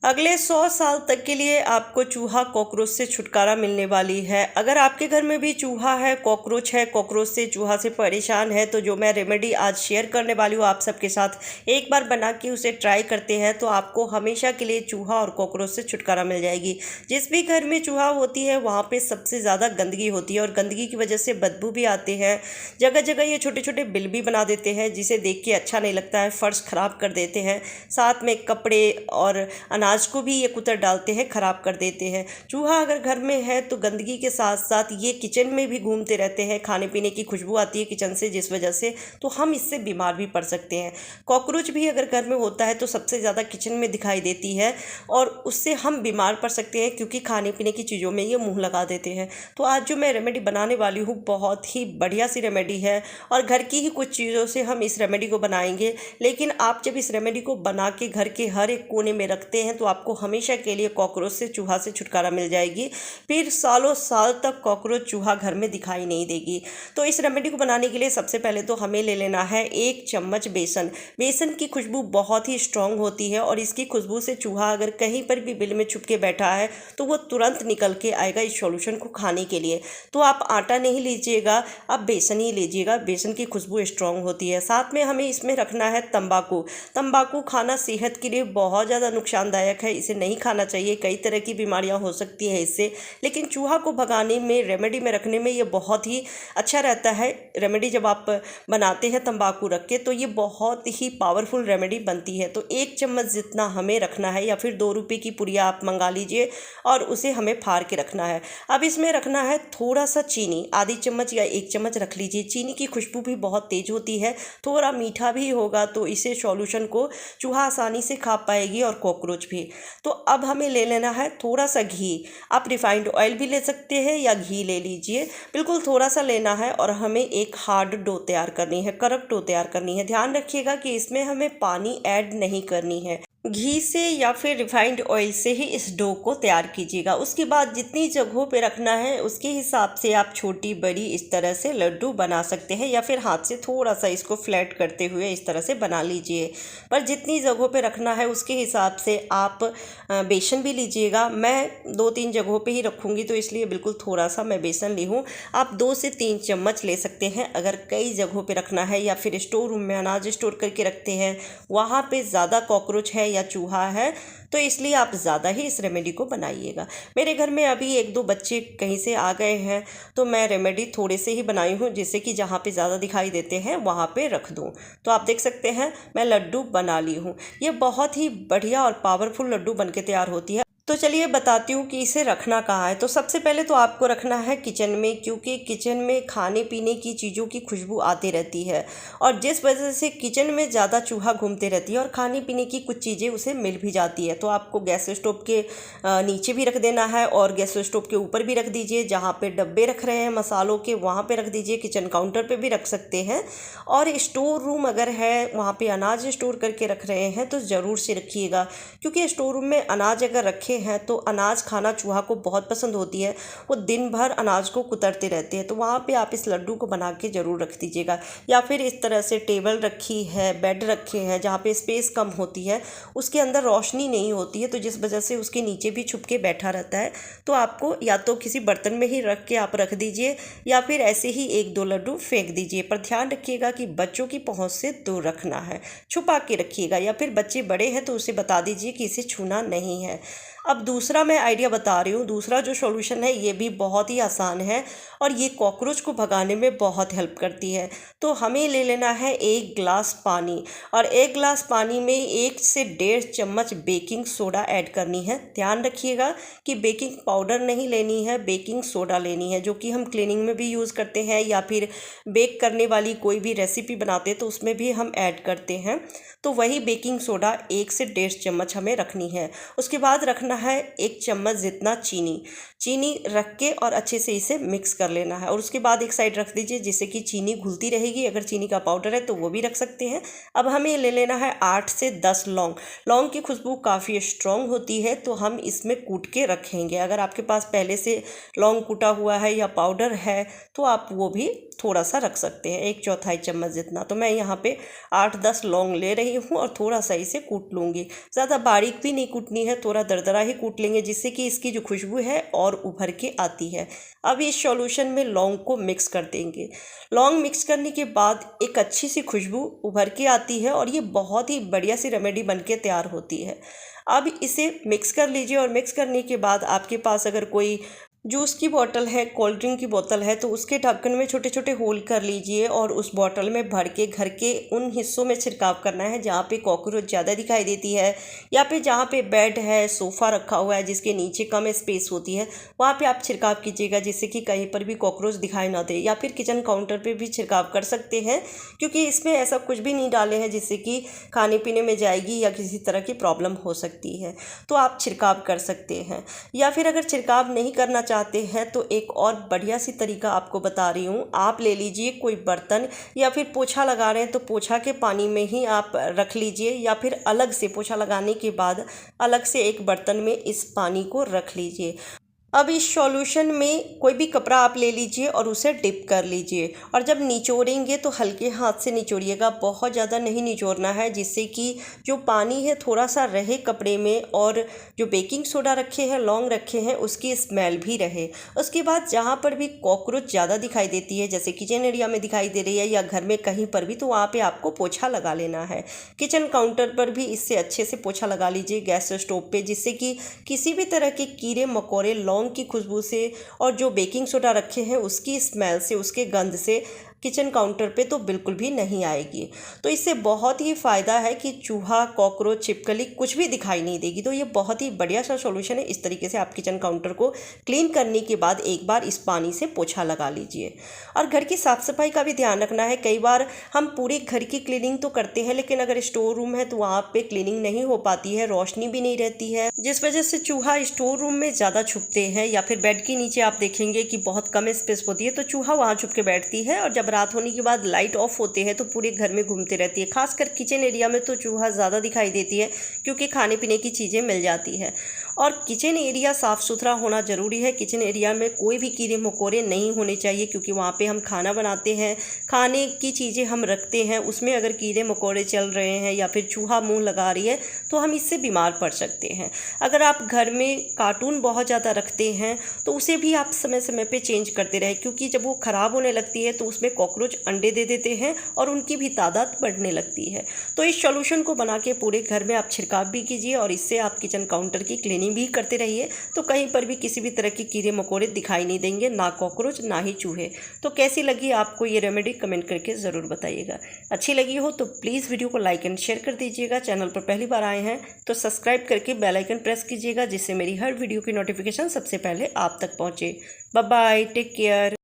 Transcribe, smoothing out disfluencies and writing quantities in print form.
अगले 100 साल तक के लिए आपको चूहा कॉकरोच से छुटकारा मिलने वाली है। अगर आपके घर में भी चूहा है, कॉकरोच से चूहा से परेशान है, तो जो मैं रेमेडी आज शेयर करने वाली हूँ आप सबके साथ, एक बार बना के उसे ट्राई करते हैं तो आपको हमेशा के लिए चूहा और कॉकरोच से छुटकारा मिल जाएगी। जिस भी घर में चूहा होती है वहाँ पे सबसे ज़्यादा गंदगी होती है और गंदगी की वजह से बदबू भी आते हैं। जगह जगह ये छोटे छोटे बिल भी बना देते हैं जिसे देख के अच्छा नहीं लगता है, फर्श ख़राब कर देते हैं, साथ में कपड़े और अनाज को भी ये कुतर डालते हैं, ख़राब कर देते हैं। चूहा अगर घर में है तो गंदगी के साथ साथ ये किचन में भी घूमते रहते हैं, खाने पीने की खुशबू आती है किचन से, जिस वजह से तो हम इससे बीमार भी पड़ सकते हैं। कॉकरोच भी अगर घर में होता है तो सबसे ज़्यादा किचन में दिखाई देती है और उससे हम बीमार पड़ सकते हैं क्योंकि खाने पीने की चीज़ों में ये मुँह लगा देते हैं। तो आज जो मैं रेमेडी बनाने वाली हूँ बहुत ही बढ़िया सी रेमेडी है और घर की ही कुछ चीज़ों से हम इस रेमेडी को बनाएंगे। लेकिन आप जब इस रेमेडी को बना के घर के हर एक कोने में रखते हैं तो आपको हमेशा के लिए कॉकरोच से चूहा से छुटकारा मिल जाएगी। फिर सालों साल तक कॉकरोच चूहा घर में दिखाई नहीं देगी। तो इस रेमेडी को बनाने के लिए सबसे पहले तो हमें ले लेना है 1 चम्मच बेसन। बेसन की खुशबू बहुत ही स्ट्रांग होती है और इसकी खुशबू से चूहा अगर कहीं पर भी बिल में छुप के बैठा है तो वो तुरंत निकल के आएगा इस सॉल्यूशन को खाने के लिए। तो आप आटा नहीं लीजिएगा, आप बेसन ही लीजिएगा, बेसन की खुशबू स्ट्रांग होती है। साथ में हमें इसमें रखना है तंबाकू। तंबाकू खाना सेहत के लिए बहुत ज़्यादा नुकसानदायक है, इसे नहीं खाना चाहिए, कई तरह की बीमारियां हो सकती है इससे। लेकिन चूहा को भगाने में, रेमेडी में रखने में ये बहुत ही अच्छा रहता है। रेमेडी जब आप बनाते हैं तंबाकू रख के तो ये बहुत ही पावरफुल रेमेडी बनती है। तो 1 चम्मच जितना हमें रखना है या फिर 2 रुपये की पुड़िया आप मंगा लीजिए और उसे हमें फाड़ के रखना है। अब इसमें रखना है थोड़ा सा चीनी, आधी चम्मच या 1 चम्मच रख लीजिए। चीनी की खुशबू भी बहुत तेज होती है, थोड़ा मीठा भी होगा तो इसे सॉल्यूशन को चूहा आसानी से खा पाएगी और कॉकरोच भी। तो अब हमें ले लेना है थोड़ा सा घी। आप रिफाइंड ऑयल भी ले सकते हैं या घी ले लीजिए, बिल्कुल थोड़ा सा लेना है और हमें एक हार्ड डो तैयार करनी है, कड़क डो तैयार करनी है। ध्यान रखिएगा कि इसमें हमें पानी ऐड नहीं करनी है। घी से या फिर रिफाइंड ऑयल से ही इस डो को तैयार कीजिएगा। उसके बाद जितनी जगहों पे रखना है उसके हिसाब से आप छोटी बड़ी इस तरह से लड्डू बना सकते हैं या फिर हाथ से थोड़ा सा इसको फ्लैट करते हुए इस तरह से बना लीजिए। पर जितनी जगहों पे रखना है उसके हिसाब से आप बेसन भी लीजिएगा। मैं 2-3 जगहों पे ही रखूँगी तो इसलिए बिल्कुल थोड़ा सा मैं बेसन ली हूँ। आप 2 से 3 चम्मच ले सकते हैं। अगर कई जगहों पे रखना है या फिर स्टोर रूम में अनाज स्टोर करके रखते हैं, वहाँ पे ज़्यादा कॉकरोच है या चूहा है तो इसलिए आप ज़्यादा ही इस रेमेडी को बनाइएगा। मेरे घर में अभी 1-2 बच्चे कहीं से आ गए हैं तो मैं रेमेडी थोड़े से ही बनाई हूँ, जिससे कि जहाँ पे ज़्यादा दिखाई देते हैं वहाँ पे रख दूँ। तो आप देख सकते हैं मैं लड्डू बना ली हूँ। ये बहुत ही बढ़िया और पावरफुल लड्डू बन के तैयार होती है। तो चलिए बताती हूँ कि इसे रखना कहाँ है। तो सबसे पहले तो आपको रखना है किचन में, क्योंकि किचन में खाने पीने की चीज़ों की खुशबू आती रहती है और जिस वजह से किचन में ज़्यादा चूहा घूमते रहती है और खाने पीने की कुछ चीज़ें उसे मिल भी जाती है। तो आपको गैस स्टोव के नीचे भी रख देना है और गैस स्टोव के ऊपर भी रख दीजिए। जहाँ पे डब्बे रख रहे हैं मसालों के वहाँ पे रख दीजिए, किचन काउंटर पे भी रख सकते हैं। और स्टोर रूम अगर है वहाँ पे अनाज स्टोर करके रख रहे हैं तो ज़रूर से रखिएगा, क्योंकि स्टोर रूम में अनाज अगर रखे हैं तो अनाज खाना चूहा को बहुत पसंद होती है। वो दिन भर अनाज को कुतरते रहते हैं। तो वहाँ पे आप इस लड्डू को बना के ज़रूर रख दीजिएगा। या फिर इस तरह से टेबल रखी है, बेड रखे हैं जहाँ पे स्पेस कम होती है, उसके अंदर रोशनी नहीं होती है तो जिस वजह से उसके नीचे भी छुप के बैठा रहता है, तो आपको या तो किसी बर्तन में ही रख के आप रख दीजिए या फिर ऐसे ही 1-2 लड्डू फेंक दीजिए। पर ध्यान रखिएगा कि बच्चों की पहुँच से दूर रखना है, छुपा के रखिएगा। या फिर बच्चे बड़े हैं तो उसे बता दीजिए कि इसे छूना नहीं है। अब दूसरा मैं आइडिया बता रही हूँ। दूसरा जो सॉल्यूशन है ये भी बहुत ही आसान है और ये कॉकरोच को भगाने में बहुत हेल्प करती है। तो हमें ले लेना है 1 गिलास पानी और 1 गिलास पानी में 1 से 1.5 चम्मच बेकिंग सोडा ऐड करनी है। ध्यान रखिएगा कि बेकिंग पाउडर नहीं लेनी है, बेकिंग सोडा लेनी है, जो कि हम क्लीनिंग में भी यूज़ करते हैं या फिर बेक करने वाली कोई भी रेसिपी बनाते हैं तो उसमें भी हम ऐड करते हैं। तो वही बेकिंग सोडा 1 से 1.5 चम्मच हमें रखनी है। उसके बाद रखना डालना है 1 चम्मच जितना चीनी रख के और अच्छे से इसे मिक्स कर लेना है। और उसके बाद एक साइड रख दीजिए जिससे कि चीनी घुलती रहेगी। अगर चीनी का पाउडर है तो वो भी रख सकते हैं। अब हमें ले लेना है 8 से 10 लौंग की खुशबू काफ़ी स्ट्रॉन्ग होती है तो हम इसमें कूट के रखेंगे। अगर आपके पास पहले से लौंग कूटा हुआ है या पाउडर है तो आप वो भी थोड़ा सा रख सकते हैं, 1/4 चम्मच जितना। तो मैं यहाँ पे 8-10 लौंग ले रही हूँ और थोड़ा सा इसे कूट लूँगी। ज़्यादा बारीक भी नहीं कूटनी है, थोड़ा दरदरा ही कूट लेंगे जिससे कि इसकी जो खुशबू है और उभर के आती है। अब इस सॉल्यूशन में लौंग को मिक्स कर देंगे। लौंग मिक्स करने के बाद एक अच्छी सी खुशबू उभर के आती है और ये बहुत ही बढ़िया सी रेमेडी बन के तैयार होती है। अब इसे मिक्स कर लीजिए और मिक्स करने के बाद आपके पास अगर कोई जूस की बोतल है, कोल्ड ड्रिंक की बोतल है तो उसके ढक्कन में छोटे छोटे होल कर लीजिए और उस बोतल में भर के घर के उन हिस्सों में छिड़काव करना है जहाँ पे कॉकरोच ज़्यादा दिखाई देती है या फिर जहाँ पे बेड है, सोफ़ा रखा हुआ है जिसके नीचे कम स्पेस होती है, वहाँ पे आप छिड़काव कीजिएगा जिससे कि कहीं पर भी कॉकरोच दिखाई ना दे। या फिर किचन काउंटर पे भी छिड़काव कर सकते हैं क्योंकि इसमें ऐसा कुछ भी नहीं डाले हैं जिससे कि खाने पीने में जाएगी या किसी तरह की प्रॉब्लम हो सकती है, तो आप छिड़काव कर सकते हैं। या फिर अगर छिड़काव नहीं करना चाहते हैं तो एक और बढ़िया सी तरीका आपको बता रही हूँ। आप ले लीजिए कोई बर्तन या फिर पोछा लगा रहे हैं तो पोछा के पानी में ही आप रख लीजिए या फिर अलग से पोछा लगाने के बाद अलग से एक बर्तन में इस पानी को रख लीजिए। अब इस सॉल्यूशन में कोई भी कपड़ा आप ले लीजिए और उसे डिप कर लीजिए और जब निचोड़ेंगे तो हल्के हाथ से निचोड़िएगा, बहुत ज़्यादा नहीं निचोड़ना है जिससे कि जो पानी है थोड़ा सा रहे कपड़े में और जो बेकिंग सोडा रखे हैं, लौंग रखे हैं उसकी स्मेल भी रहे। उसके बाद जहाँ पर भी कॉकरोच ज़्यादा दिखाई देती है जैसे किचन एरिया में दिखाई दे रही है या घर में कहीं पर भी, तो वहाँ पर आपको पोछा लगा लेना है। किचन काउंटर पर भी इससे अच्छे से पोछा लगा लीजिए गैस स्टोव पर, जिससे कि किसी भी तरह के कीड़े मकोड़े लौंग की खुशबू से और जो बेकिंग सोडा रखे हैं उसकी स्मेल से, उसके गंध से किचन काउंटर पे तो बिल्कुल भी नहीं आएगी। तो इससे बहुत ही फ़ायदा है कि चूहा, कॉकरोच, छिपकली कुछ भी दिखाई नहीं देगी। तो ये बहुत ही बढ़िया सा सॉल्यूशन है। इस तरीके से आप किचन काउंटर को क्लीन करने के बाद एक बार इस पानी से पोछा लगा लीजिए। और घर की साफ़ सफाई का भी ध्यान रखना है। कई बार हम पूरे घर की क्लीनिंग तो करते हैं लेकिन अगर स्टोर रूम है तो वहाँ पे क्लीनिंग नहीं हो पाती है, रोशनी भी नहीं रहती है जिस वजह से चूहा स्टोर रूम में ज़्यादा छुपते हैं। या फिर बेड के नीचे आप देखेंगे कि बहुत कम स्पेस होती है तो चूहा वहाँ छुप के बैठती है और जब रात होने के बाद लाइट ऑफ होते हैं तो पूरे घर में घूमते रहती है। खासकर किचन एरिया में तो चूहा ज़्यादा दिखाई देती है क्योंकि खाने पीने की चीज़ें मिल जाती है। और किचन एरिया साफ़ सुथरा होना ज़रूरी है। किचन एरिया में कोई भी कीड़े मकोड़े नहीं होने चाहिए क्योंकि वहाँ पे हम खाना बनाते हैं, खाने की चीज़ें हम रखते हैं, उसमें अगर कीड़े मकोड़े चल रहे हैं या फिर चूहा मुँह लगा रही है तो हम इससे बीमार पड़ सकते हैं। अगर आप घर में कार्टून बहुत ज़्यादा रखते हैं तो उसे भी आप समय समय पे चेंज करते रहें क्योंकि जब वो ख़राब होने लगती है तो उसमें कॉकरोच अंडे दे देते हैं और उनकी भी तादाद बढ़ने लगती है। तो इस सॉल्यूशन को बना के पूरे घर में आप छिड़काव भी कीजिए और इससे आप किचन काउंटर की क्लीनिंग भी करते रहिए तो कहीं पर भी किसी भी तरह के कीड़े मकोड़े दिखाई नहीं देंगे, ना कॉकरोच ना ही चूहे। तो कैसी लगी आपको ये रेमेडी कमेंट करके ज़रूर बताइएगा। अच्छी लगी हो तो प्लीज़ वीडियो को लाइक एंड शेयर कर दीजिएगा। चैनल पर पहली बार आए हैं तो सब्सक्राइब करके बेल आइकन प्रेस कीजिएगा जिससे मेरी हर वीडियो की नोटिफिकेशन सबसे पहले आप तक पहुँचे। Bye bye, take care.